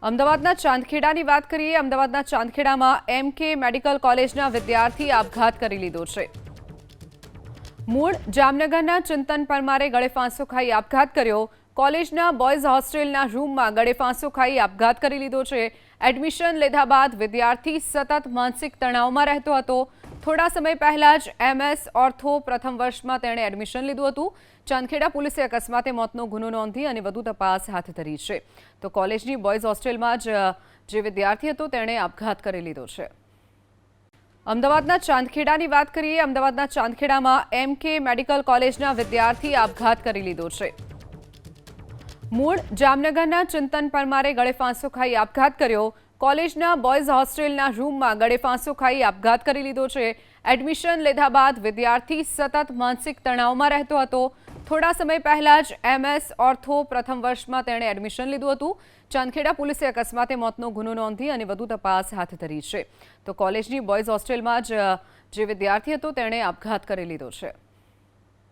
અમદાવાદના ચાંદખેડાની વાત કરીએ। અમદાવાદના ચાંદખેડામાં એમકે મેડિકલ કોલેજના વિદ્યાર્થી આપઘાત કરી લીધો છે। મૂળ જામનગરના ચિંતન પરમારે ગળે ફાંસો ખાઈ આપઘાત કર્યો। કોલેજના બોયઝ હોસ્ટેલના રૂમમાં ગળે ફાંસો ખાઈ આપઘાત કરી લીધો છે। એડમિશન લીધા બાદ વિદ્યાર્થી સતત માનસિક તણાવમાં રહેતો હતો। થોડા સમય પહેલા જ એમએસ ઓર્થો પ્રથમ વર્ષમાં તેણે એડમિશન લીધું હતું। ચાંદખેડા પોલીસે અકસ્માતે મોતનો ગુનો નોંધી અને વધુ તપાસ હાથ ધરી છે। તો કોલેજની બોયઝ હોસ્ટેલમાં જ જે વિદ્યાર્થી હતો તેણે આપઘાત કરી લીધો છે। અમદાવાદના ચાંદખેડાની વાત કરીએ। અમદાવાદના ચાંદખેડામાં એમકે મેડિકલ કોલેજના વિદ્યાર્થી આપઘાત કરી લીધો છે। મૂળ જામનગરના ચિંતન પરમારે ગળે ફાંસો ખાઈ આપઘાત કર્યો। કોલેજના બોયઝ હોસ્ટેલના રૂમમાં ગળે ફાંસો ખાઈ આપઘાત કરી લીધો છે। એડમિશન લીધા બાદ વિદ્યાર્થી સતત માનસિક તણાવમાં રહેતો હતો। થોડા સમય પહેલા જ એમએસ ઓર્થો પ્રથમ વર્ષમાં તેણે એડમિશન લીધું હતું। ચાંદખેડા પોલીસે અકસ્માતે મોતનો ગુનો નોંધી અને વધુ તપાસ હાથ ધરી છે। તો કોલેજની બોયઝ હોસ્ટેલમાં જ જે વિદ્યાર્થી હતો તેણે આપઘાત કરી લીધો છે।